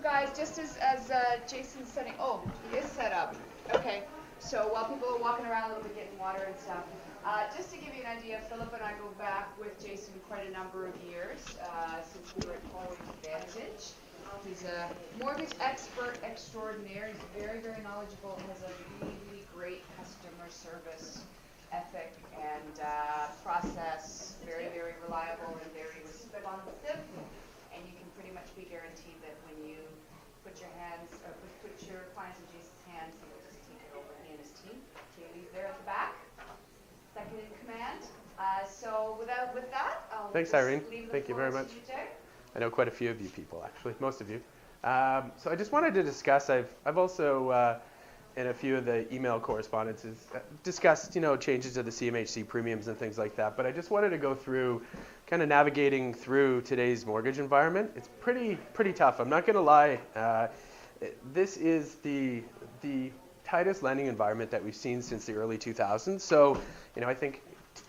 guys, just as Jason's setting, he is set up. Okay, so while people are walking around a little bit getting water and stuff, just to give you an idea, Philip and I go back with Jason quite a number of years since we were at College Advantage. He's a mortgage expert extraordinaire. He's very, very knowledgeable, has a really, really great customer service ethic and process, very, very reliable and very responsive. And you can pretty much be guaranteed that when you put your clients in Jesus' hands, he will just take it over, he and his team. Kaylee's there at the back, second in command. So with that, I'll Thanks, just Irene. leave the Thank you floor very to much. you, Jay. I know quite a few of you people, actually, most of you. So I just wanted to discuss, I've also, in a few of the email correspondences, discussed, changes to the CMHC premiums and things like that. But I just wanted to go through kind of navigating through today's mortgage environment. It's pretty tough. I'm not going to lie. This is the tightest lending environment that we've seen since the early 2000s. So, I think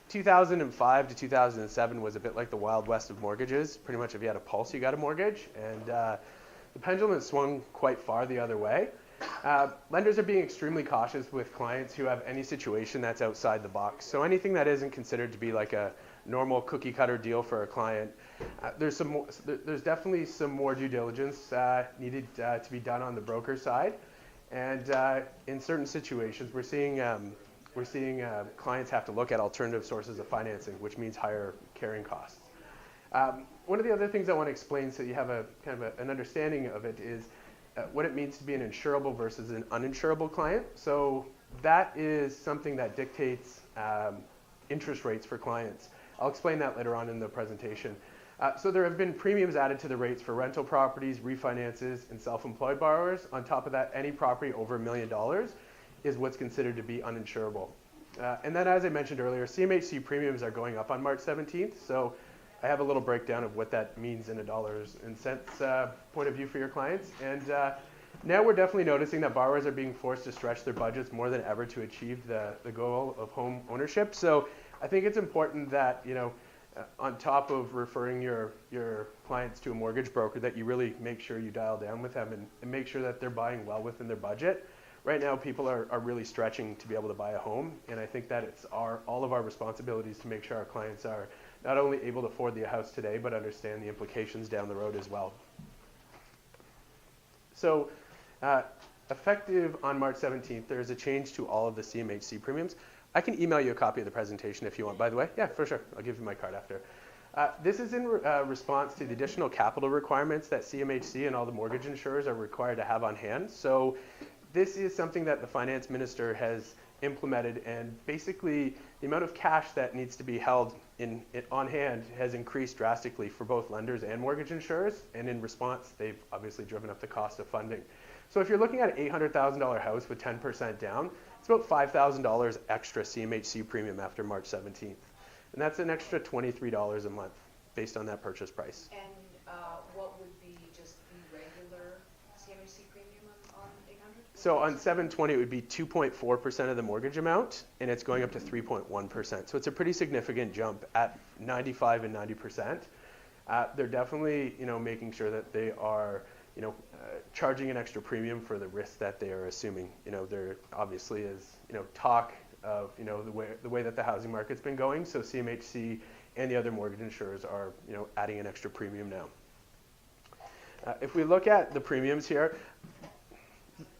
2005 to 2007 was a bit like the Wild West of mortgages. Pretty much if you had a pulse, you got a mortgage. And the pendulum has swung quite far the other way. Lenders are being extremely cautious with clients who have any situation that's outside the box. So anything that isn't considered to be like a normal cookie cutter deal for a client, there's definitely some more due diligence needed to be done on the broker side. And in certain situations, we're seeing clients have to look at alternative sources of financing, which means higher carrying costs. One of the other things I want to explain so you have a kind of an understanding of it is what it means to be an insurable versus an uninsurable client. So that is something that dictates interest rates for clients. I'll explain that later on in the presentation. So there have been premiums added to the rates for rental properties, refinances, and self-employed borrowers. On top of that, any property over $1 million is what's considered to be uninsurable. And then, as I mentioned earlier, CMHC premiums are going up on March 17th. So I have a little breakdown of what that means in a dollars and cents point of view for your clients. And now we're definitely noticing that borrowers are being forced to stretch their budgets more than ever to achieve the goal of home ownership. So I think it's important that, on top of referring your clients to a mortgage broker, that you really make sure you dial down with them and make sure that they're buying well within their budget. Right now, people are really stretching to be able to buy a home, and I think that it's all of our responsibilities to make sure our clients are not only able to afford the house today, but understand the implications down the road as well. So, effective on March 17th, there's a change to all of the CMHC premiums. I can email you a copy of the presentation if you want, by the way. Yeah, for sure. I'll give you my card after. This is in response to the additional capital requirements that CMHC and all the mortgage insurers are required to have on hand. So this is something that the finance minister has implemented, and basically the amount of cash that needs to be held on hand has increased drastically for both lenders and mortgage insurers, and in response they've obviously driven up the cost of funding. So if you're looking at an $800,000 house with 10% down, it's about $5,000 extra CMHC premium after March 17th. And that's an extra $23 a month based on that purchase price. And what would be just the regular CMHC premium on 800? So on 720, it would be 2.4% of the mortgage amount, and it's going up to 3.1%. So it's a pretty significant jump at 95 and 90%. They're definitely, making sure that they are, charging an extra premium for the risk that they are assuming. There obviously is, talk of, the way that the housing market's been going. So CMHC and the other mortgage insurers are, adding an extra premium now. If we look at the premiums here,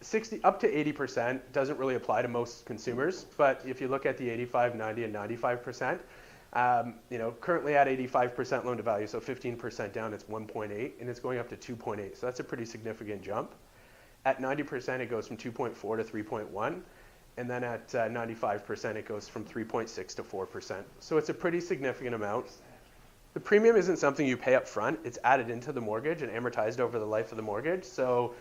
60 up to 80% doesn't really apply to most consumers, but if you look at the 85, 90, and 95%, currently at 85% loan to value, so 15% down, it's 1.8, and it's going up to 2.8. So that's a pretty significant jump. At 90%, it goes from 2.4 to 3.1, and then at 95%, it goes from 3.6 to 4%. So it's a pretty significant amount. The premium isn't something you pay up front; it's added into the mortgage and amortized over the life of the mortgage. So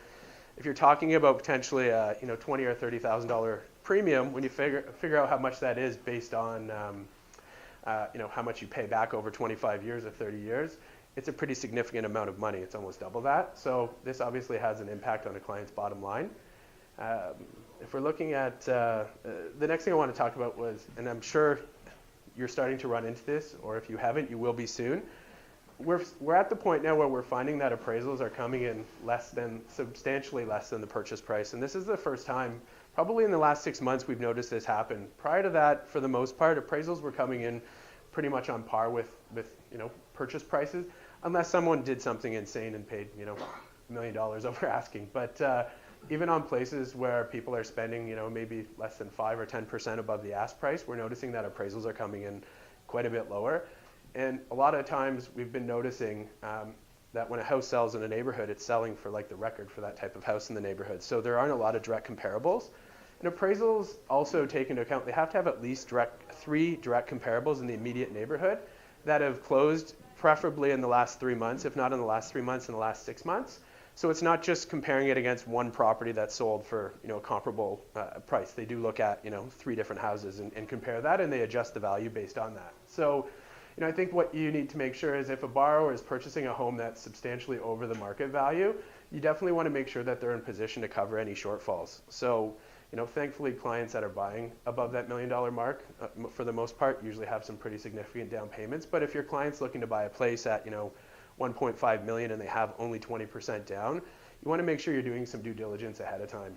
if you're talking about potentially a $20,000 or $30,000 premium, when you figure out how much that is based on how much you pay back over 25 years or 30 years, it's a pretty significant amount of money. It's almost double that. So this obviously has an impact on a client's bottom line. If we're looking at the next thing I want to talk about was, and I'm sure you're starting to run into this, or if you haven't, you will be soon, we're at the point now where we're finding that appraisals are coming in substantially less than the purchase price, and this is the first time, probably in the last 6 months, we've noticed this happen. Prior to that, for the most part, appraisals were coming in pretty much on par with purchase prices, unless someone did something insane and paid $1 million over asking. But even on places where people are spending maybe less than 5 or 10% above the ask price, we're noticing that appraisals are coming in quite a bit lower. And a lot of times we've been noticing that when a house sells in a neighborhood, it's selling for like the record for that type of house in the neighborhood. So there aren't a lot of direct comparables. And appraisals also take into account, they have to have at least 3 direct comparables in the immediate neighborhood that have closed, preferably in the last 3 months, if not in the last 3 months, in the last 6 months. So it's not just comparing it against one property that's sold for a comparable price. They do look at 3 different houses and compare that, and they adjust the value based on that. So I think what you need to make sure is if a borrower is purchasing a home that's substantially over the market value, you definitely want to make sure that they're in position to cover any shortfalls. So thankfully, clients that are buying above that $1 million mark, for the most part, usually have some pretty significant down payments. But if your client's looking to buy a place at 1.5 million and they have only 20% down, you want to make sure you're doing some due diligence ahead of time,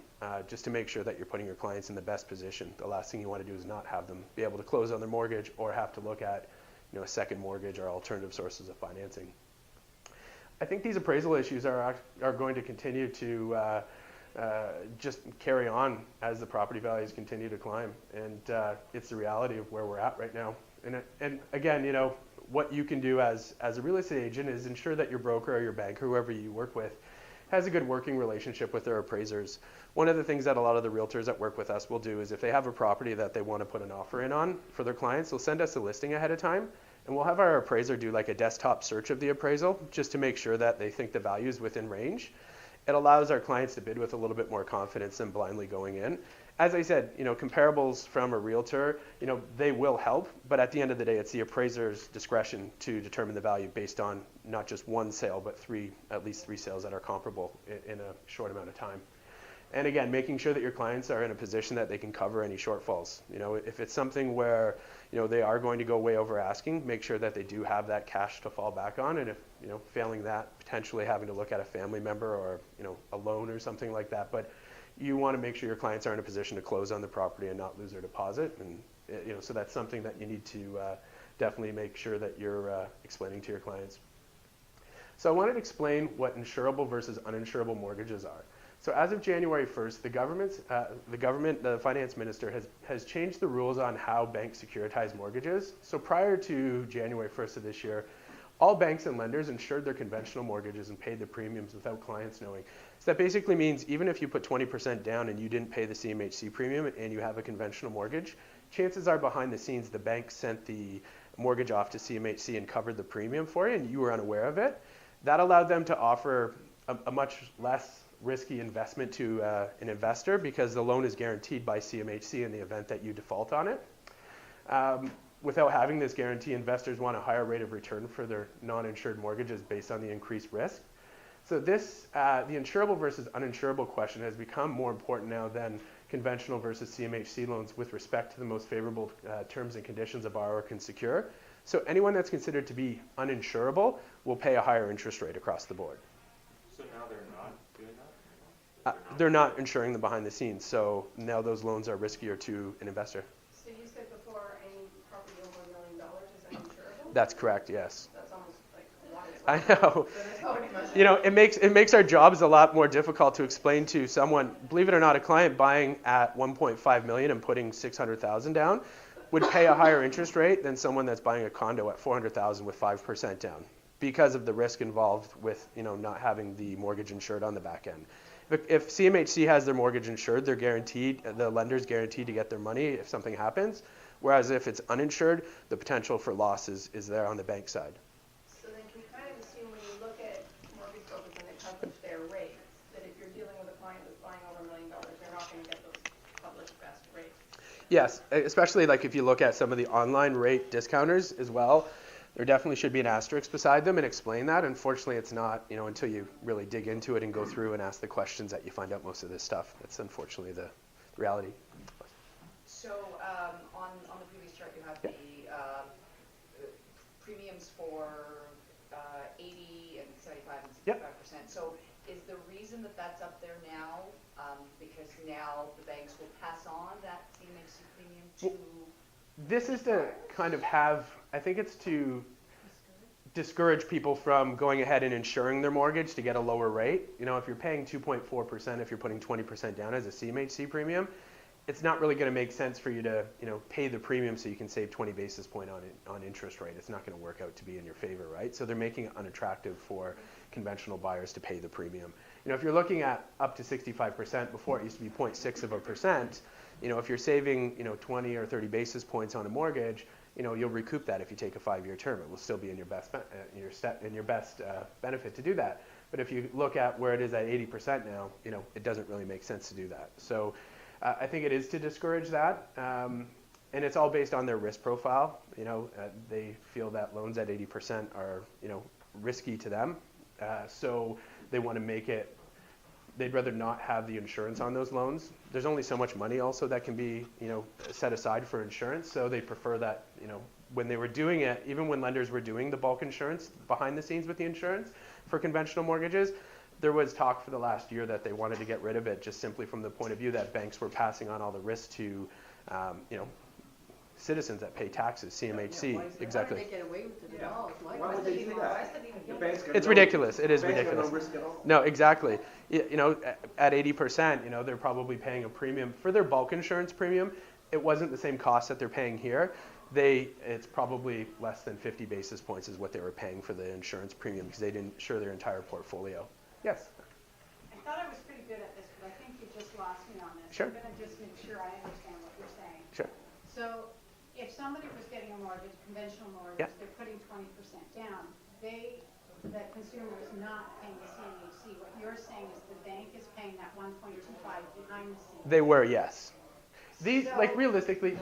just to make sure that you're putting your clients in the best position. The last thing you want to do is not have them be able to close on their mortgage or have to look at a second mortgage or alternative sources of financing. I think these appraisal issues are going to continue to just carry on as the property values continue to climb, and it's the reality of where we're at right now. And again, what you can do as a real estate agent is ensure that your broker or your banker, whoever you work with, has a good working relationship with their appraisers. One of the things that a lot of the realtors that work with us will do is if they have a property that they want to put an offer in on for their clients, they'll send us a listing ahead of time, and we'll have our appraiser do like a desktop search of the appraisal just to make sure that they think the value is within range. It allows our clients to bid with a little bit more confidence than blindly going in. As I said, comparables from a realtor, they will help, but at the end of the day, it's the appraiser's discretion to determine the value based on not just one sale, but at least three sales that are comparable in a short amount of time. And again, making sure that your clients are in a position that they can cover any shortfalls. If it's something where, they are going to go way over asking, make sure that they do have that cash to fall back on. And if, failing that, potentially having to look at a family member or, a loan or something like that. But you want to make sure your clients are in a position to close on the property and not lose their deposit. And, so that's something that you need to definitely make sure that you're explaining to your clients. So I wanted to explain what insurable versus uninsurable mortgages are. So as of January 1st, the finance minister has changed the rules on how banks securitize mortgages. So prior to January 1st of this year, all banks and lenders insured their conventional mortgages and paid the premiums without clients knowing. So that basically means even if you put 20% down and you didn't pay the CMHC premium and you have a conventional mortgage, chances are behind the scenes the bank sent the mortgage off to CMHC and covered the premium for you and you were unaware of it. That allowed them to offer a much less risky investment to an investor because the loan is guaranteed by CMHC in the event that you default on it. Without having this guarantee, investors want a higher rate of return for their non-insured mortgages based on the increased risk. So this, the insurable versus uninsurable question has become more important now than conventional versus CMHC loans with respect to the most favorable terms and conditions a borrower can secure. So anyone that's considered to be uninsurable will pay a higher interest rate across the board. So now they're not doing that? They're not insuring them behind the scenes, so now those loans are riskier to an investor. So you said before any property over $1 million is uninsurable? That's correct, yes. That's almost like I know. So there's nobody much. It makes our jobs a lot more difficult to explain to someone. Believe it or not, a client buying at 1.5 million and putting 600,000 down would pay a higher interest rate than someone that's buying a condo at 400,000 with 5% down because of the risk involved with not having the mortgage insured on the back end. If CMHC has their mortgage insured, they're guaranteed, the lender's guaranteed to get their money if something happens. Whereas if it's uninsured, the potential for loss is there on the bank side. So then can you kind of assume when you look at mortgage brokers when they publish their rates, that if you're dealing with a client that's buying over $1 million, they're not going to get those published best rates? Yes, especially like if you look at some of the online rate discounters as well, there definitely should be an asterisk beside them and explain that. Unfortunately, it's not, until you really dig into it and go through and ask the questions that you find out most of this stuff. That's unfortunately the reality. So on the previous chart, you have the premiums for Yep. 65%. So is the reason that that's up there now, because now the banks will pass on that CMHC premium to? This is to kind of have, I think it's to discourage people from going ahead and insuring their mortgage to get a lower rate. You know, if you're paying 2.4%, if you're putting 20% down as a CMHC premium, it's not really going to make sense for you to, you know, pay the premium so you can save 20 basis point on interest rate. It's not going to work out to be in your favor, right? So they're making it unattractive for conventional buyers to pay the premium. You know, if you're looking at up to 65%, before it used to be 0.6%, you know, if you're saving, you know, 20 or 30 basis points on a mortgage, you know, you'll recoup that if you take a 5-year term. It will still be in your best benefit to do that. But if you look at where it is at 80% now, you know, it doesn't really make sense to do that. So I think it is to discourage that, and it's all based on their risk profile. You know, they feel that loans at 80% are, you know, risky to them, so they want to make it. They'd rather not have the insurance on those loans. There's only so much money also that can be, you know, set aside for insurance. So they prefer that, you know, when they were doing it, even when lenders were doing the bulk insurance behind the scenes with the insurance for conventional mortgages, there was talk for the last year that they wanted to get rid of it just simply from the point of view that banks were passing on all the risk to, you know, citizens that pay taxes, CMHC, exactly. Why would they get away with it at all? Why would they do that? The banks got It's no- ridiculous. It is the banks got ridiculous. no risk at all. No, exactly. You know, at 80%, you know, they're probably paying a premium for their bulk insurance premium. It wasn't the same cost that they're paying here. It's probably less than 50 basis points is what they were paying for the insurance premium because they didn't insure their entire portfolio. Yes. I thought I was pretty good at this, but I think you just lost me on this. Sure. I'm going to just make sure I understand what you're saying. Sure. So if somebody was getting a mortgage, conventional mortgage, Yeah. they're putting 20% down, the consumer is not paying the CMHC. What you're saying is the bank is paying that 1.25 behind the scenes. They were, yes. These, So- like realistically,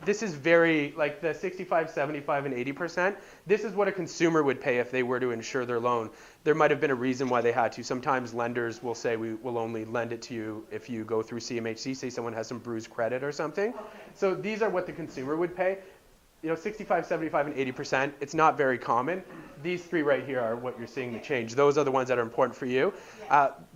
this is very, like the 65, 75, and 80%, this is what a consumer would pay if they were to insure their loan. There might have been a reason why they had to. Sometimes lenders will say we will only lend it to you if you go through CMHC, say someone has some bruised credit or something. Okay. So these are what the consumer would pay. You know, 65, 75, and 80%, it's not very common. These three right here are what you're seeing the change. Those are the ones that are important for you.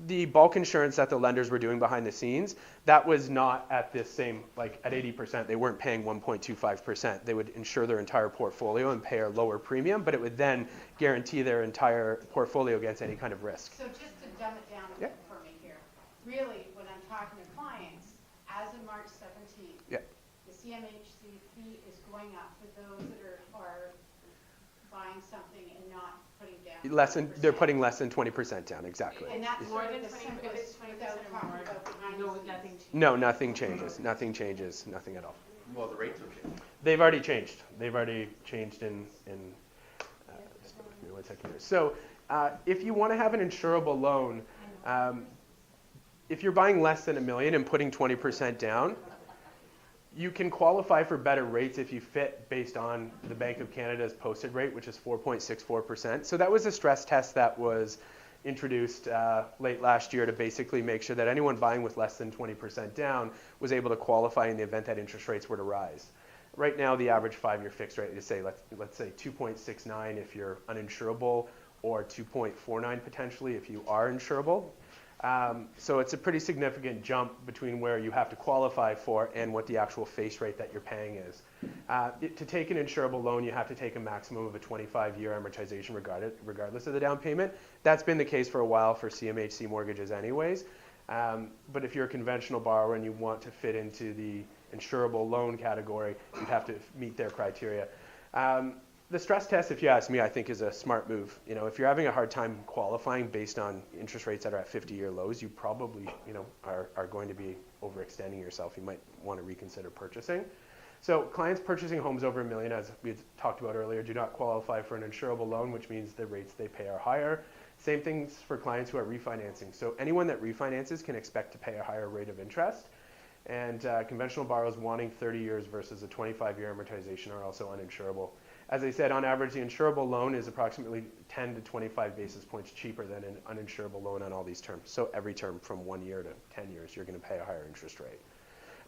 The bulk insurance that the lenders were doing behind the scenes, that was not at this same, like at 80%, they weren't paying 1.25%. They would insure their entire portfolio and pay a lower premium, but it would then guarantee their entire portfolio against any kind of risk. So just to dumb it down a Yeah. bit for me here, really, when I'm talking to clients, as of March 17th, Yeah. the CMHC fee is going up for those that are buying something and not putting down. They're 20%. putting less than 20% down, exactly. And that's More sort than of the 20, if simplest it's 20% without or talking more, about behind no, the scenes. nothing changes. No, nothing changes, nothing at all. Well, the rates will change. They've already changed. In just give me 1 second here. So if you want to have an insurable loan, if you're buying less than $1 million and putting 20% down, you can qualify for better rates if you fit based on the Bank of Canada's posted rate, which is 4.64%. So that was a stress test that was introduced late last year to basically make sure that anyone buying with less than 20% down was able to qualify in the event that interest rates were to rise. Right now, the average 5-year fixed rate is let's say 2.69 if you're uninsurable, or 2.49 potentially if you are insurable. So it's a pretty significant jump between where you have to qualify for and what the actual face rate that you're paying is. To take an insurable loan, you have to take a maximum of a 25-year amortization regardless of the down payment. That's been the case for a while for CMHC mortgages anyways. But if you're a conventional borrower and you want to fit into the insurable loan category, you have to meet their criteria. The stress test, if you ask me, I think is a smart move. You know, if you're having a hard time qualifying based on interest rates that are at 50-year lows, you probably, you know, are going to be overextending yourself. You might want to reconsider purchasing. So clients purchasing homes over $1 million, as we talked about earlier, do not qualify for an insurable loan, which means the rates they pay are higher. Same things for clients who are refinancing. So anyone that refinances can expect to pay a higher rate of interest. And conventional borrowers wanting 30 years versus a 25-year amortization are also uninsurable. As I said, on average, the insurable loan is approximately 10 to 25 basis points cheaper than an uninsurable loan on all these terms. So every term from 1 year to 10 years, you're going to pay a higher interest rate.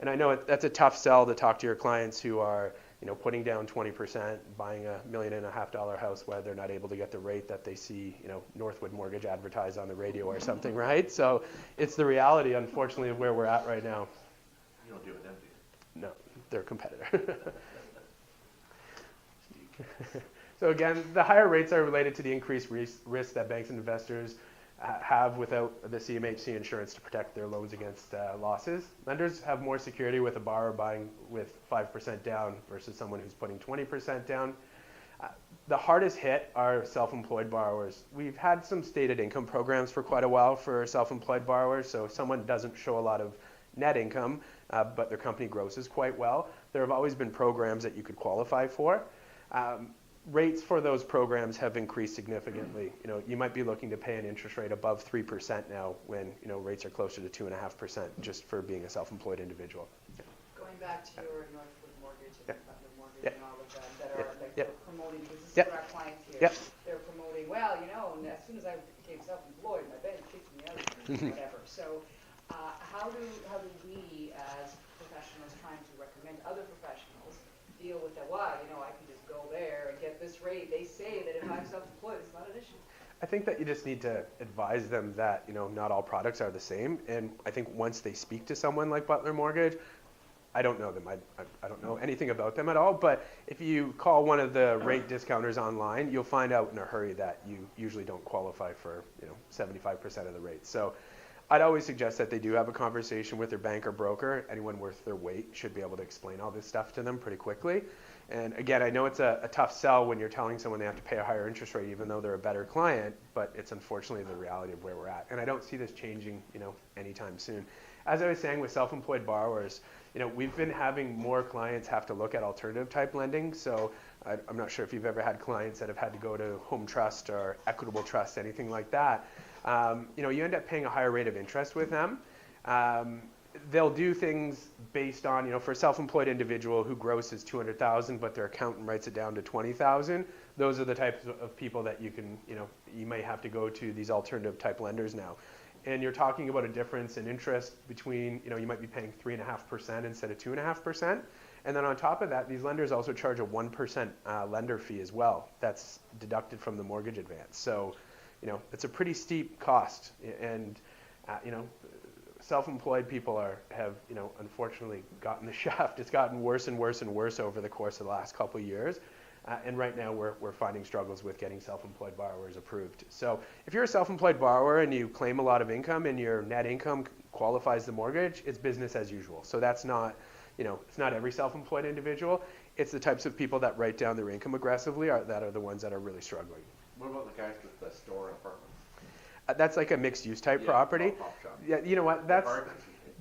And I know that's a tough sell to talk to your clients who are putting down 20%, buying $1.5 million house where they're not able to get the rate that they see, Northwood Mortgage advertised on the radio or something, right? So it's the reality, unfortunately, of where we're at right now. You don't deal with them, do you? No, they're a competitor. So again, the higher rates are related to the increased risk that banks and investors have without the CMHC insurance to protect their loans against losses. Lenders have more security with a borrower buying with 5% down versus someone who's putting 20% down. The hardest hit are self-employed borrowers. We've had some stated income programs for quite a while for self-employed borrowers, so if someone doesn't show a lot of net income, but their company grosses quite well, there have always been programs that you could qualify for. Rates for those programs have increased significantly. You might be looking to pay an interest rate above 3% now when, rates are closer to 2.5% just for being a self-employed individual. Yeah. Going back to your Northwood Mortgage and Putnam Mortgage Yeah. and all of them that are like Yeah. promoting, because this is Yeah. what our clients here, Yeah. they're promoting, well, and as soon as I became self-employed, my bank kicked me out or whatever. So how do we as professionals trying to recommend other professionals deal with that? Why, I can just go there and get this rate. They say that if I'm self-employed, it's not an issue. I think that you just need to advise them that, not all products are the same. And I think once they speak to someone like Butler Mortgage, I don't know them. I don't know anything about them at all. But if you call one of the rate discounters online, you'll find out in a hurry that you usually don't qualify for, 75% of the rate. So I'd always suggest that they do have a conversation with their bank or broker. Anyone worth their weight should be able to explain all this stuff to them pretty quickly. And again, I know it's a tough sell when you're telling someone they have to pay a higher interest rate even though they're a better client, but it's unfortunately the reality of where we're at. And I don't see this changing, anytime soon. As I was saying with self-employed borrowers, we've been having more clients have to look at alternative type lending. So I'm not sure if you've ever had clients that have had to go to home trust or equitable trust, anything like that. You end up paying a higher rate of interest with them. They'll do things based on, for a self-employed individual who grosses $200,000, but their accountant writes it down to $20,000. Those are the types of people that you can, you may have to go to these alternative type lenders now. And you're talking about a difference in interest between, you might be paying 3.5% instead of 2.5%. And then on top of that, these lenders also charge a 1% lender fee as well. That's deducted from the mortgage advance. So, it's a pretty steep cost. And, self-employed people have unfortunately gotten the shaft. It's gotten worse and worse and worse over the course of the last couple of years. And right now we're finding struggles with getting self-employed borrowers approved. So if you're a self-employed borrower and you claim a lot of income and your net income qualifies the mortgage, it's business as usual. So that's not, it's not every self-employed individual. It's the types of people that write down their income aggressively that are the ones that are really struggling. What about the guys with the store and apartments? That's like a mixed-use type property. Pop shop. Yeah, you know what?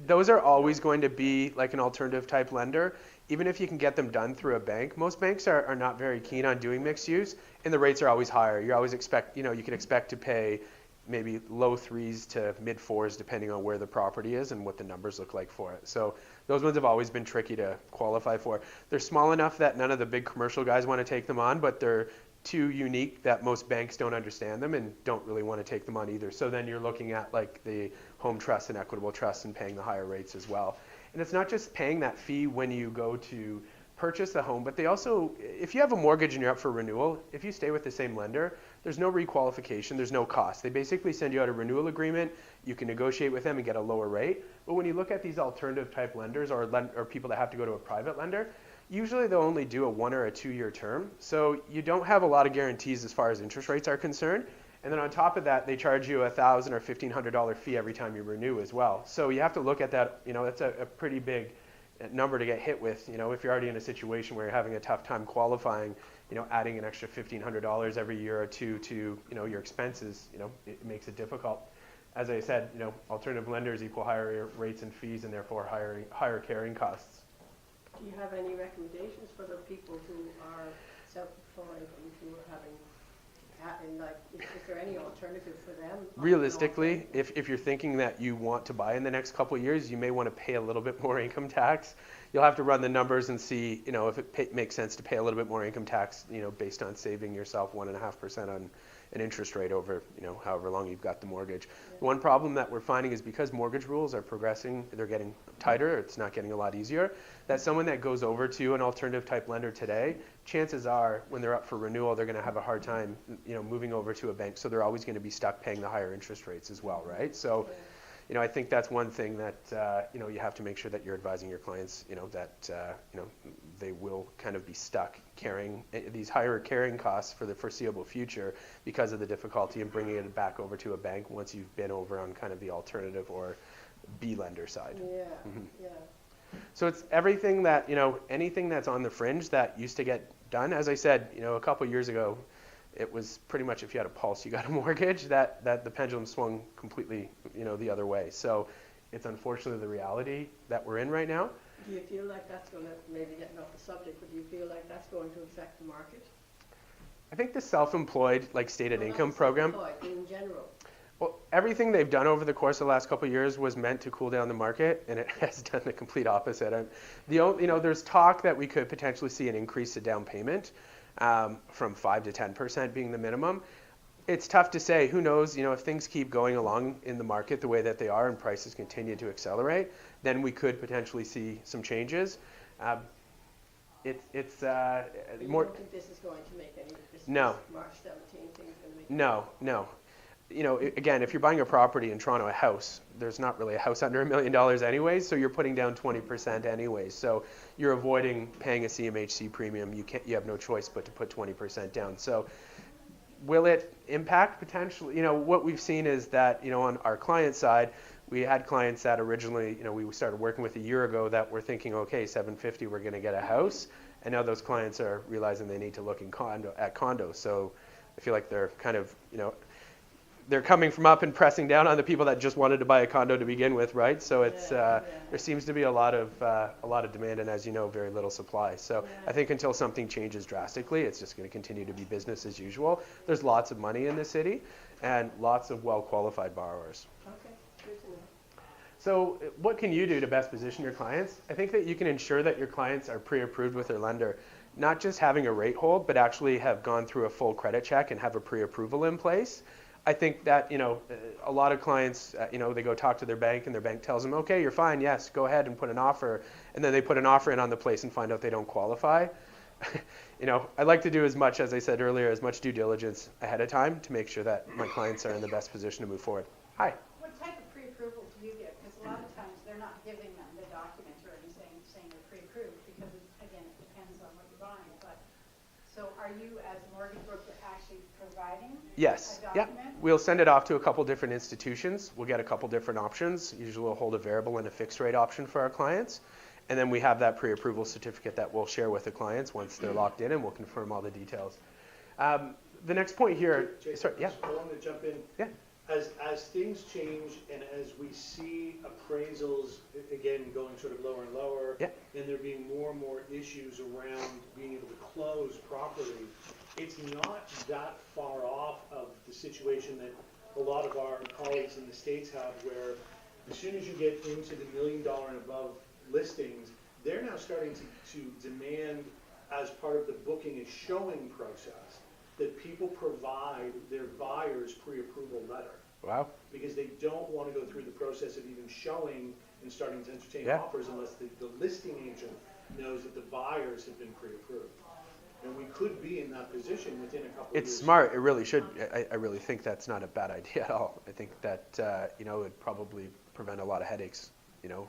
Those are always going to be like an alternative type lender. Even if you can get them done through a bank, most banks are not very keen on doing mixed use, and the rates are always higher. You always expect, you can expect to pay maybe low 3s to mid 4s depending on where the property is and what the numbers look like for it. So those ones have always been tricky to qualify for. They're small enough that none of the big commercial guys want to take them on, but they're too unique that most banks don't understand them and don't really want to take them on either. So then you're looking at like the home trust and equitable trust and paying the higher rates as well. And it's not just paying that fee when you go to purchase the home, but they also, if you have a mortgage and you're up for renewal, if you stay with the same lender, there's no requalification, there's no cost. They basically send you out a renewal agreement, you can negotiate with them and get a lower rate. But when you look at these alternative type lenders or people that have to go to a private lender, usually they'll only do a 1 or a 2 year term. So you don't have a lot of guarantees as far as interest rates are concerned. And then on top of that, they charge you a $1,000 or $1,500 fee every time you renew as well. So you have to look at that, that's a pretty big number to get hit with. If you're already in a situation where you're having a tough time qualifying, adding an extra $1,500 every year or two to, your expenses, it makes it difficult. As I said, alternative lenders equal higher rates and fees and therefore higher carrying costs. Do you have any recommendations for the people who are self-employed and who are having, is there any alternative for them? Realistically, if you're thinking that you want to buy in the next couple of years, you may want to pay a little bit more income tax. You'll have to run the numbers and see, if it makes sense to pay a little bit more income tax, based on saving yourself 1.5% on an interest rate over, however long you've got the mortgage. One problem that we're finding is because mortgage rules are progressing, they're getting tighter, it's not getting a lot easier, that someone that goes over to an alternative type lender today, chances are when they're up for renewal, they're going to have a hard time, moving over to a bank. So they're always going to be stuck paying the higher interest rates as well, right? So, I think that's one thing that, you have to make sure that you're advising your clients, that, they will kind of be stuck carrying these higher carrying costs for the foreseeable future because of the difficulty in bringing it back over to a bank once you've been over on kind of the alternative or B lender side. Yeah, Mhm. yeah. So it's everything that, anything that's on the fringe that used to get done. As I said, a couple of years ago, it was pretty much if you had a pulse, you got a mortgage, that the pendulum swung completely, the other way. So it's unfortunately the reality that we're in right now. Do you feel like that's going to, maybe getting off the subject, but do you feel like that's going to affect the market? I think the self-employed, like stated income program, In general. well, everything they've done over the course of the last couple of years was meant to cool down the market, and it has done the complete opposite. There's talk that we could potentially see an increase to down payment from 5 to 10% being the minimum. It's tough to say. Who knows? If things keep going along in the market the way that they are and prices continue to accelerate, then we could potentially see some changes. It's more. You don't think this is going to make any difference? No. March 17th thing's going to make. No. Again, if you're buying a property in Toronto, a house, there's not really a house under $1 million anyways, so you're putting down 20% anyways. So you're avoiding paying a CMHC premium. You have no choice but to put 20% down. So will it impact potentially? What we've seen is that, on our client side, we had clients that originally, we started working with a year ago that were thinking, okay, $750, we're going to get a house. And now those clients are realizing they need to look at condos. So I feel like they're kind of, they're coming from up and pressing down on the people that just wanted to buy a condo to begin with, right? So it's there seems to be a lot of demand, and as you know, very little supply. So I think until something changes drastically, it's just going to continue to be business as usual. There's lots of money in the city, and lots of well-qualified borrowers. Okay, good to know. So what can you do to best position your clients? I think that you can ensure that your clients are pre-approved with their lender, not just having a rate hold, but actually have gone through a full credit check and have a pre-approval in place. I think that, a lot of clients, they go talk to their bank and their bank tells them, okay, you're fine, yes, go ahead and put an offer. And then they put an offer in on the place and find out they don't qualify. I'd like to do as much, as I said earlier, as much due diligence ahead of time to make sure that my clients are in the best position to move forward. Hi. What type of pre-approval do you give? Because a lot of times they're not giving them the document or anything saying they're pre-approved because, again, it depends on what you're buying. But so are you, as a mortgage broker, actually providing Yes. a Yeah. document? We'll send it off to a couple different institutions. We'll get a couple different options. Usually we'll hold a variable and a fixed rate option for our clients. And then we have that pre-approval certificate that we'll share with the clients once they're locked in, and we'll confirm all the details. The next point here, Jason, sorry, yeah. I wanted to jump in. Yeah. As things change and as we see appraisals, again, going sort of lower and lower, Yeah. and there being more and more issues around being able to close properly, it's not that far off of the situation that a lot of our colleagues in the States have, where as soon as you get into the $1 million and above listings, they're now starting to demand, as part of the booking and showing process, that people provide their buyers pre-approval letter. Wow. Because they don't want to go through the process of even showing and starting to entertain Yeah. offers unless the listing agent knows that the buyers have been pre-approved. And we could be in that position within a couple of years. It's smart. It really should. I really think that's not a bad idea at all. I think that, it would probably prevent a lot of headaches,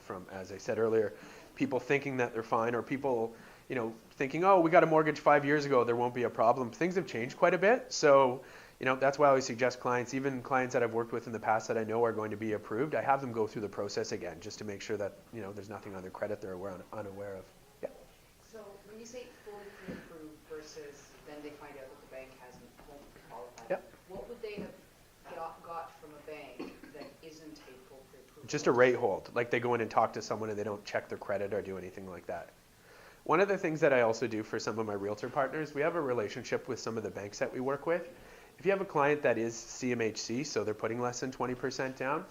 from, as I said earlier, people thinking that they're fine, or people, thinking, oh, we got a mortgage 5 years ago, there won't be a problem. Things have changed quite a bit. So, that's why I always suggest clients, even clients that I've worked with in the past that I know are going to be approved, I have them go through the process again, just to make sure that, there's nothing on their credit they're unaware of. Yeah. So when you say fully pre-approved versus then they find out that the bank won't qualify, Yep. what would they have got from a bank that isn't a full pre-approval? Just a rate hold. Like they go in and talk to someone and they don't check their credit or do anything like that. One of the things that I also do for some of my realtor partners, we have a relationship with some of the banks that we work with. If you have a client that is CMHC, so they're putting less than 20% down,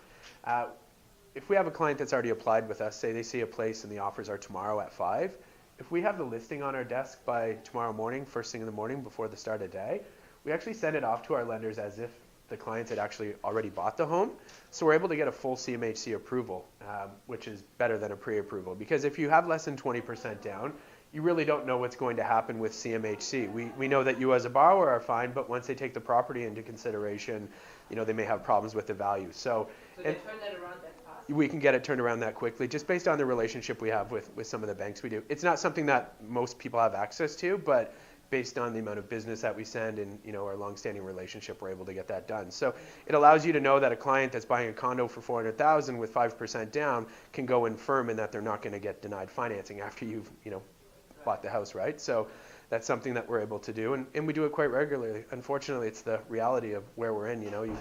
if we have a client that's already applied with us, say they see a place and the offers are tomorrow at 5, if we have the listing on our desk by tomorrow morning, first thing in the morning before the start of day, we actually send it off to our lenders as if the clients had actually already bought the home. So we're able to get a full CMHC approval, which is better than a pre-approval. Because if you have less than 20% down, you really don't know what's going to happen with CMHC. We know that you as a borrower are fine, but once they take the property into consideration, they may have problems with the value. So they turn that around that fast? we can get it turned around that quickly, just based on the relationship we have with some of the banks we do. It's not something that most people have access to, but based on the amount of business that we send and our long-standing relationship, we're able to get that done. So it allows you to know that a client that's buying a condo for $400,000 with 5% down can go in firm and that they're not going to get denied financing after you've bought the house, right? So that's something that we're able to do, and we do it quite regularly. Unfortunately, it's the reality of where we're in. You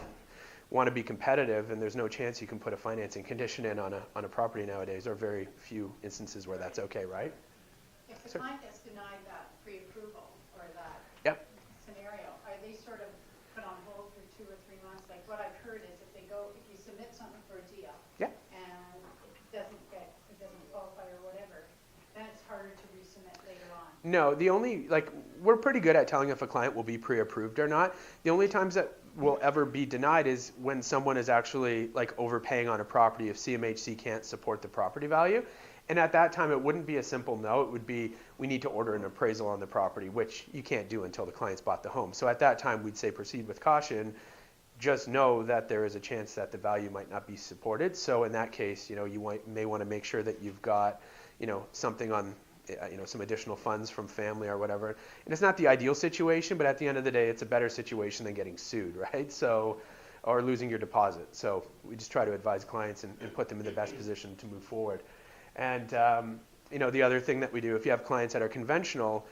want to be competitive, and there's no chance you can put a financing condition in on a property nowadays, or very few instances where that's okay, right? If the Sure. client gets denied that pre-approval or that Yep. scenario, are they sort of put on hold for 2 or 3 months? Like what I've heard is if you submit something for a deal Yep. and it doesn't qualify or whatever, then it's harder to resubmit later on. No, we're pretty good at telling if a client will be pre-approved or not. The only times that will ever be denied is when someone is actually overpaying on a property if CMHC can't support the property value. And at that time, it wouldn't be a simple no. It would be, we need to order an appraisal on the property, which you can't do until the client's bought the home. So at that time, we'd say proceed with caution. Just know that there is a chance that the value might not be supported. So in that case, you may want to make sure that you've got, something on, some additional funds from family or whatever. And it's not the ideal situation, but at the end of the day, it's a better situation than getting sued, right? So, or losing your deposit. So we just try to advise clients and put them in the best position to move forward. And the other thing that we do, if you have clients that are conventional,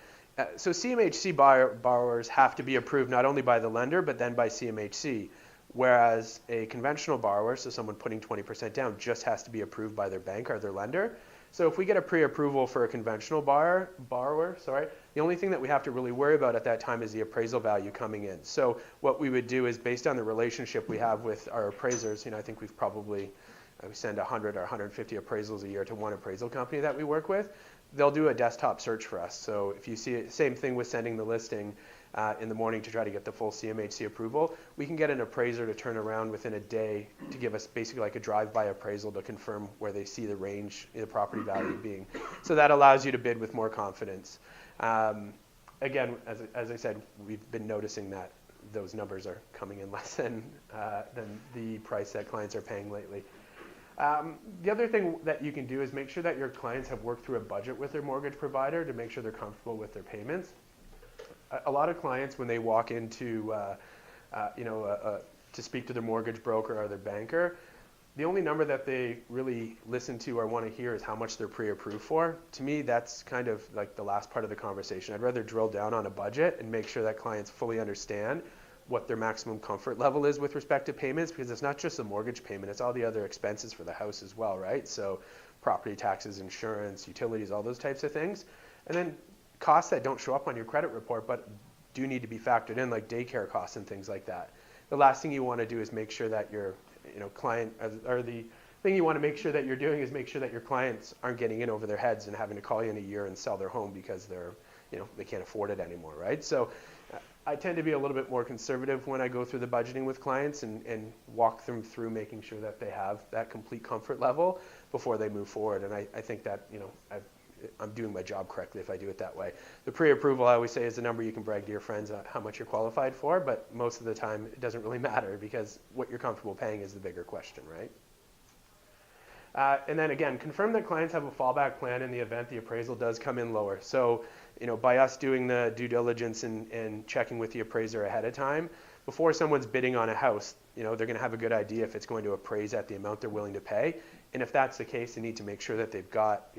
so CMHC borrowers have to be approved not only by the lender, but then by CMHC, whereas a conventional borrower, so someone putting 20% down, just has to be approved by their bank or their lender. So if we get a pre-approval for a conventional borrower, the only thing that we have to really worry about at that time is the appraisal value coming in. So what we would do is, based on the relationship we have with our appraisers, I think we send 100 or 150 appraisals a year to one appraisal company that we work with. They'll do a desktop search for us. So if you see it, same thing with sending the listing in the morning to try to get the full CMHC approval, we can get an appraiser to turn around within a day to give us basically like a drive-by appraisal to confirm where they see the range in the property value being. So that allows you to bid with more confidence. Again, as I said, we've been noticing that those numbers are coming in less than the price that clients are paying lately. The other thing that you can do is make sure that your clients have worked through a budget with their mortgage provider to make sure they're comfortable with their payments. A lot of clients, when they walk into, to speak to their mortgage broker or their banker, the only number that they really listen to or want to hear is how much they're pre-approved for. To me, that's kind of like the last part of the conversation. I'd rather drill down on a budget and make sure that clients fully understand what their maximum comfort level is with respect to payments, because it's not just the mortgage payment, it's all the other expenses for the house as well, right? So property taxes, insurance, utilities, all those types of things. And then costs that don't show up on your credit report but do need to be factored in, like daycare costs and things like that. The last thing you want to do is make sure that your client, or the thing you want to make sure that you're doing is make sure that your clients aren't getting in over their heads and having to call you in a year and sell their home because they can't afford it anymore, right? So I tend to be a little bit more conservative when I go through the budgeting with clients and walk them through making sure that they have that complete comfort level before they move forward. And I think that I'm doing my job correctly if I do it that way. The pre-approval, I always say, is the number you can brag to your friends how much you're qualified for, but most of the time it doesn't really matter because what you're comfortable paying is the bigger question, right? And then again, confirm that clients have a fallback plan in the event the appraisal does come in lower. So, by us doing the due diligence and checking with the appraiser ahead of time, before someone's bidding on a house, they're going to have a good idea if it's going to appraise at the amount they're willing to pay. And if that's the case, they need to make sure that they've got,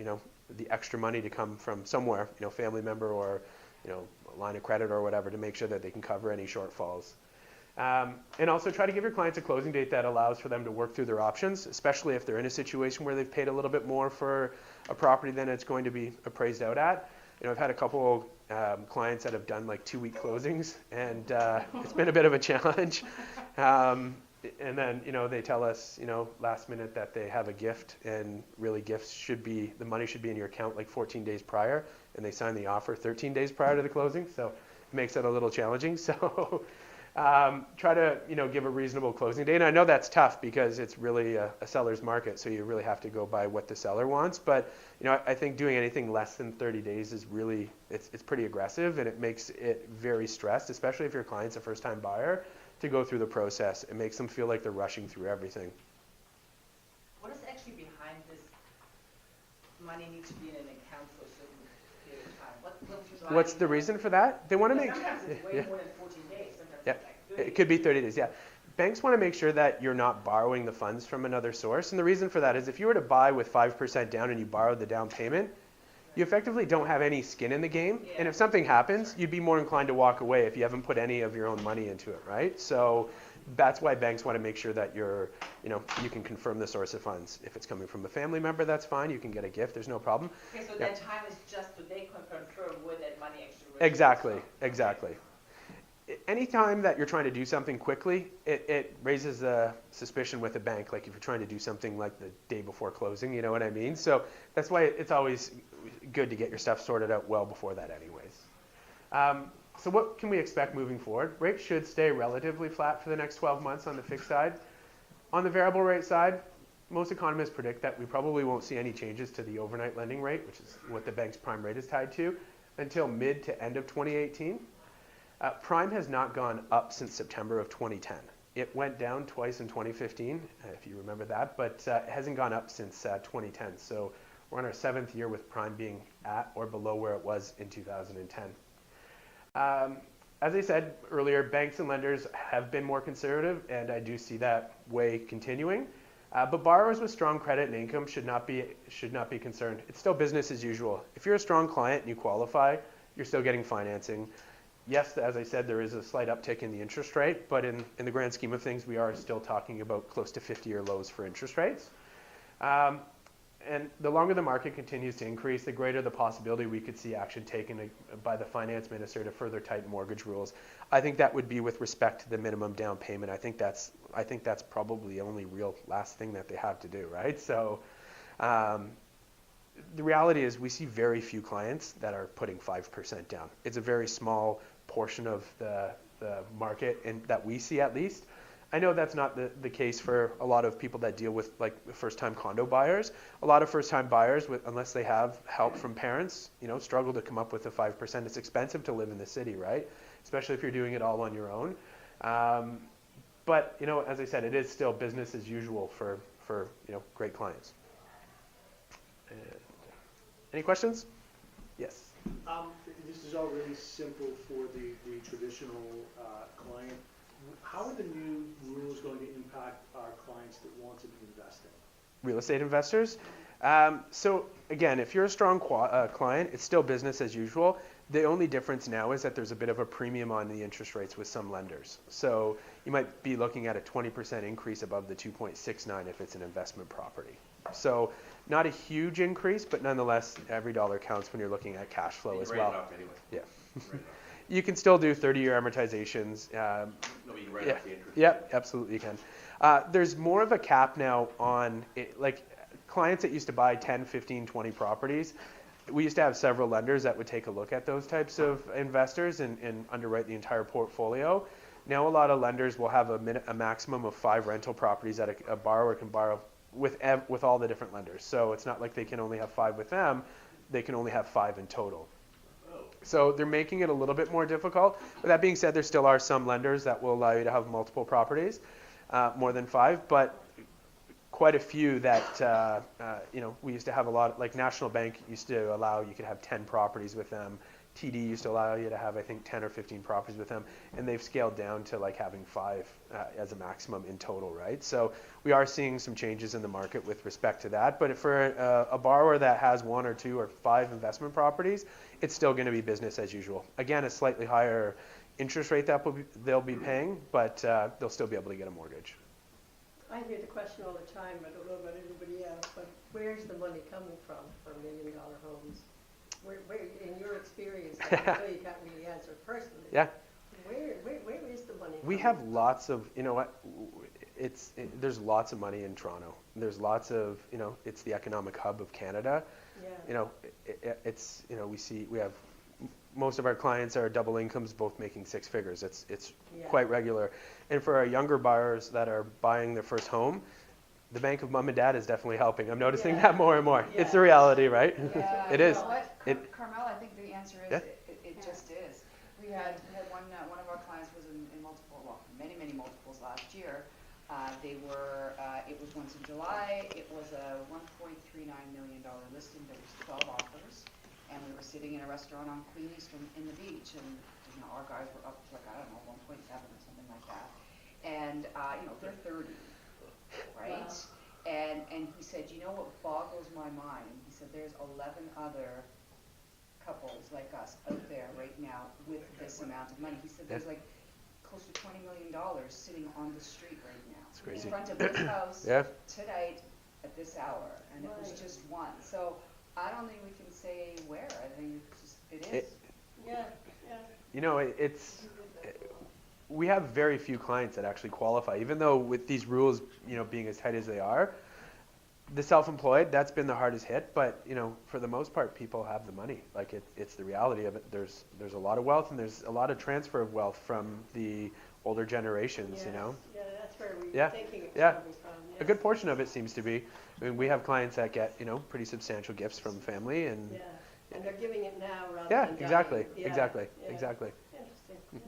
the extra money to come from somewhere, family member or, a line of credit or whatever, to make sure that they can cover any shortfalls. And also try to give your clients a closing date that allows for them to work through their options, especially if they're in a situation where they've paid a little bit more for a property than it's going to be appraised out at. I've had a couple clients that have done like 2-week closings, and it's been a bit of a challenge. And then, they tell us, last minute that they have a gift, and really the money should be in your account like 14 days prior, and they sign the offer 13 days prior to the closing. So makes it a little challenging. So try to give a reasonable closing date. And I know that's tough because it's really a seller's market, so you really have to go by what the seller wants. But I think doing anything less than 30 days is really it's pretty aggressive, and it makes it very stressed, especially if your client's a first-time buyer, to go through the process. It makes them feel like they're rushing through everything. What is actually behind this money needs to be in an account for a certain period of time? What's the reason for that? They want to make Sometimes it's way more than 14 days. Sometimes Yeah. it's like 30 It could be 30 days, yeah. Banks want to make sure that you're not borrowing the funds from another source. And the reason for that is if you were to buy with 5% down and you borrowed the down payment, you effectively don't have any skin in the game. Yeah. And if something happens, you'd be more inclined to walk away if you haven't put any of your own money into it, right? So that's why banks want to make sure that you can confirm the source of funds. If it's coming from a family member, that's fine. You can get a gift. There's no problem. Okay, so Yeah. that time is just so they can confirm where that money actually Exactly. Anytime that you're trying to do something quickly, it raises a suspicion with a bank, like if you're trying to do something like the day before closing, you know what I mean? So that's why it's always good to get your stuff sorted out well before that anyways. So what can we expect moving forward? Rates should stay relatively flat for the next 12 months on the fixed side. On the variable rate side, most economists predict that we probably won't see any changes to the overnight lending rate, which is what the bank's prime rate is tied to, until mid to end of 2018. Prime has not gone up since September of 2010. It went down twice in 2015, if you remember that, but it hasn't gone up since 2010. So we're on our 7th year with Prime being at or below where it was in 2010. As I said earlier, banks and lenders have been more conservative, and I do see that way continuing. But borrowers with strong credit and income should not be concerned. It's still business as usual. If you're a strong client and you qualify, you're still getting financing. Yes, as I said, there is a slight uptick in the interest rate, but in the grand scheme of things, we are still talking about close to 50-year lows for interest rates. And the longer the market continues to increase, the greater the possibility we could see action taken by the finance minister to further tighten mortgage rules. I think that would be with respect to the minimum down payment. I think that's probably the only real last thing that they have to do, right? So the reality is we see very few clients that are putting 5% down. It's a very small portion of the market, and that we see at least. I know that's not the case for a lot of people that deal with like first-time condo buyers. A lot of first-time buyers, unless they have help from parents, struggle to come up with the 5%. It's expensive to live in the city, right? Especially if you're doing it all on your own. But as I said, it is still business as usual for great clients. And, any questions? Yes. This is all really simple for the traditional client. How are the new rules going to impact our clients that want to be investing? Real estate investors. So again, if you're a strong client, it's still business as usual. The only difference now is that there's a bit of a premium on the interest rates with some lenders. So you might be looking at a 20% increase above the 2.69 if it's an investment property. So not a huge increase, but nonetheless, every dollar counts when you're looking at cash flow as well. Anyway. Yeah. You can still do 30-year amortizations. No, you can write off the interest. Yeah, absolutely you can. There's more of a cap now on it, like clients that used to buy 10, 15, 20 properties. We used to have several lenders that would take a look at those types of investors and underwrite the entire portfolio. Now a lot of lenders will have a maximum of 5 rental properties that a borrower can borrow with all the different lenders. So it's not like they can only have 5 with them, they can only have 5 in total. So they're making it a little bit more difficult. But that being said, there still are some lenders that will allow you to have multiple properties, more than 5, but quite a few that, we used to have a lot, like National Bank used to allow you could have 10 properties with them. TD used to allow you to have, I think, 10 or 15 properties with them, and they've scaled down to like having 5 as a maximum in total, right? So we are seeing some changes in the market with respect to that, but for a borrower that has 1 or 2 or 5 investment properties, it's still going to be business as usual. Again, a slightly higher interest rate that they'll be paying, but they'll still be able to get a mortgage. I hear the question all the time, I don't know about anybody else, but where's the money coming from for $1 million homes? Where in your experience, I know you can't really answer personally. Yeah. Where is the money We coming have from? lots of, there's lots of money in Toronto. There's lots of, it's the economic hub of Canada. Yeah. We have most of our clients are double incomes, both making six figures. It's Yeah. quite regular. And for our younger buyers that are buying their first home, the bank of mom and dad is definitely helping. I'm noticing Yeah. that more and more. Yeah. It's the reality, right? Yeah, It you is. know what, It- Carmel, I think the answer is, Yeah. it just is. We had one of our clients was in multiple, well, many multiples last year. It was once in July, it was a $1.39 million listing, there was 12 offers. And we were sitting in a restaurant on Queen Eastern in the beach, and, our guys were up to like, I don't know, 1.7 or something like that. And, they're 30, right? Wow. And he said, what boggles my mind? He said, there's 11 other couples like us out there right now with this amount of money. He said, there's like close to $20 million sitting on the street right now. It's crazy. In front of this house Yeah. tonight at this hour, and it was Right. just one. So I don't think we can say where. I think it is. Yeah, We have very few clients that actually qualify, even though with these rules, being as tight as they are. The self-employed, that's been the hardest hit, but for the most part, people have the money. Like it's the reality of it. There's a lot of wealth, and there's a lot of transfer of wealth from the older generations. yes. Yeah, that's where we Yeah. were thinking it was Yeah. coming from, yes. A good portion of it seems to be. I mean, we have clients that get pretty substantial gifts from family, and Yeah, and they're giving it now rather yeah, than dying. exactly, Yeah, exactly, yeah. exactly. Interesting.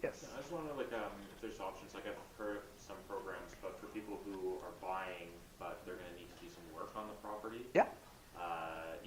Yes. I just wonder, like, if there's options, like I've heard some programs, but for people who are buying, but they're gonna need to do some work on the property. Yeah.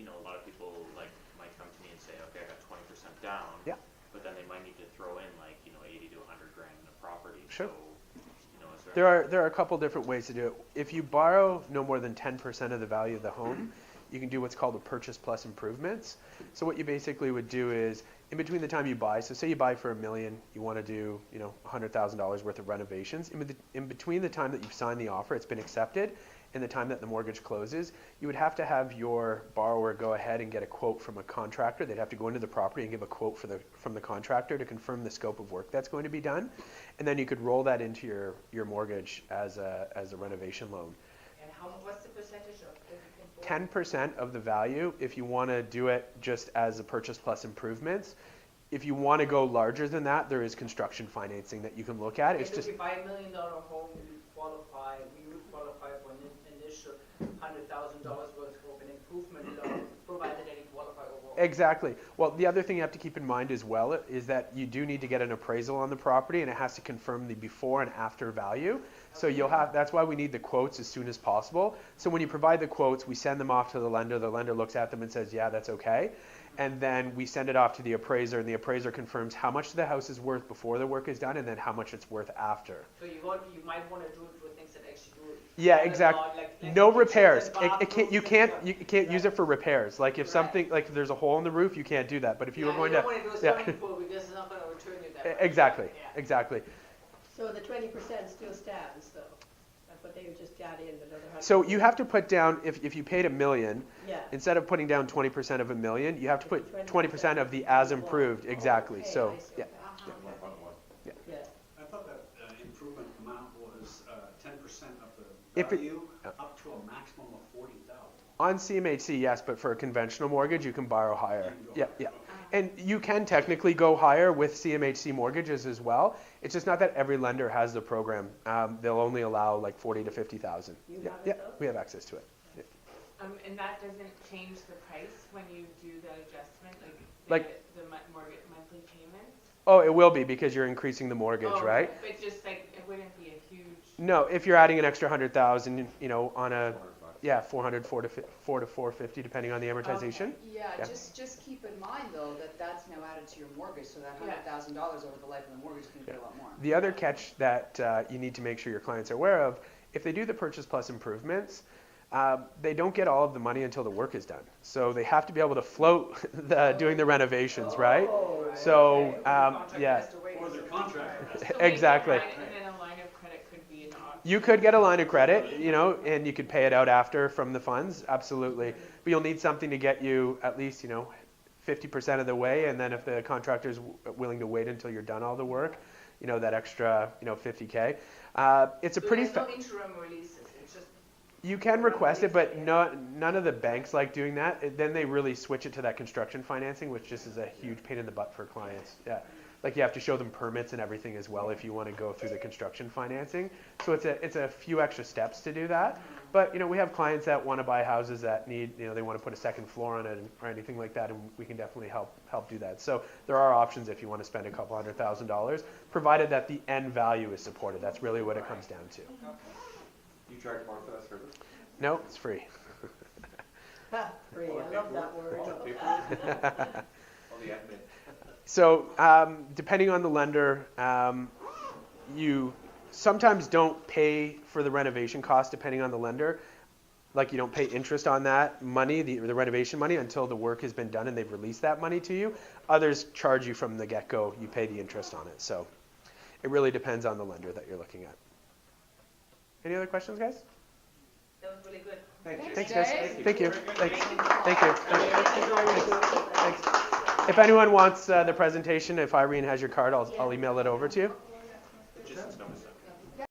A lot of people, like, might come to me and say, okay, I got 20% down. Yeah. But then they might need to throw in, like, 80 to 100 grand in the property. Sure. So, is there? There are a couple different ways to do it. If you borrow no more than 10% of the value of the home, you can do what's called a purchase plus improvements. So what you basically would do is, in between the time you buy, so say you buy for $1 million, you want to do $100,000 worth of renovations. In between the time that you've signed the offer, it's been accepted, and the time that the mortgage closes, you would have to have your borrower go ahead and get a quote from a contractor. They'd have to go into the property and give a quote from the contractor to confirm the scope of work that's going to be done, and then you could roll that into your mortgage as a renovation loan. And what's the percentage of the 10% of the value if you want to do it just as a purchase plus improvements. If you want to go larger than that, there is construction financing that you can look at. It's If just you buy $1 million home, we would qualify for an initial $100,000 worth of an improvement loan, provided that you qualify overall. exactly. Well, the other thing you have to keep in mind as well is that you do need to get an appraisal on the property, and it has to confirm the before and after value. So that's why we need the quotes as soon as possible. So when you provide the quotes, we send them off to the lender looks at them and says, yeah, that's okay. And then we send it off to the appraiser, and the appraiser confirms how much the house is worth before the work is done, and then how much it's worth after. So you might want to do it for things that actually do it. Yeah, Not exactly. like No kitchens repairs. and You bathrooms can't and use it for repairs. Like if Right. something, like if there's a hole in the roof, you can't do that. But if you were going you to, don't want to do a yeah. swimming pool because it's not going to return you that much. Exactly, Yeah. exactly. So the 20% still stands though? That's what they would just add in another 100. So you have to put down, if you paid $1 million, Yeah. instead of putting down 20% of $1 million, you have to put 20% of the as improved. Exactly. Okay, So I see, yeah. okay. Yeah. I thought that improvement amount was 10% of If the it- value up to a maximum of 40,000. On CMHC, yes, but for a conventional mortgage, you can borrow higher. You can go Yeah, higher, yeah. okay. And you can technically go higher with CMHC mortgages as well. It's just not that every lender has the program. They'll only allow like 40 to 50,000. You Yeah, have it yeah, though? we have access to it. Yeah. And that doesn't change the price when you do the adjustment, Like- the monthly payments? Oh, it will be because you're increasing the mortgage, Oh, right? But just like, it wouldn't be a huge, No, if you're adding an extra 100,000, on a, yeah, 400, 4 to 450, depending on the amortization. Yeah, Yeah. just keep in mind though that that's now added to your mortgage, so that Yeah. $100,000 over the life of the mortgage is going to be a lot more. The other catch that you need to make sure your clients are aware of, if they do the purchase plus improvements, they don't get all of the money until the work is done. So they have to be able to float doing the renovations, right? Oh, right. So, Contractor yeah, has to wait. Or the contractor has so maybe Exactly. and then a line of credit could be an option. you could get a line of credit, and you could pay it out after from the funds, absolutely. But you'll need something to get you at least, 50% of the way, and then if the contractor's willing to wait until you're done all the work, that extra, $50K. It's a So pretty, there's no interim releases, it's just You can request it, but none of the banks like doing that. Then they really switch it to that construction financing, which just is a huge pain in the butt for clients. Yeah, like you have to show them permits and everything as well if you want to go through the construction financing. So it's a few extra steps to do that. But we have clients that want to buy houses that need, they want to put a second floor on it or anything like that, and we can definitely help do that. So there are options if you want to spend a couple $100,000, provided that the end value is supported. That's really what it comes down to. You charge more for that service? No, it's free. Free, I love that word. All the admin. So depending on the lender, you sometimes don't pay for the renovation cost depending on the lender. Like you don't pay interest on that money, the renovation money, until the work has been done and they've released that money to you. Others charge you from the get-go. You pay the interest on it. So it really depends on the lender that you're looking at. Any other questions, guys? That was really good. Thanks, guys. Dave. Thank you. Thanks. Thank you. Thanks. If anyone wants the presentation, if Irene has your card, I'll email it over to you. Jason's number's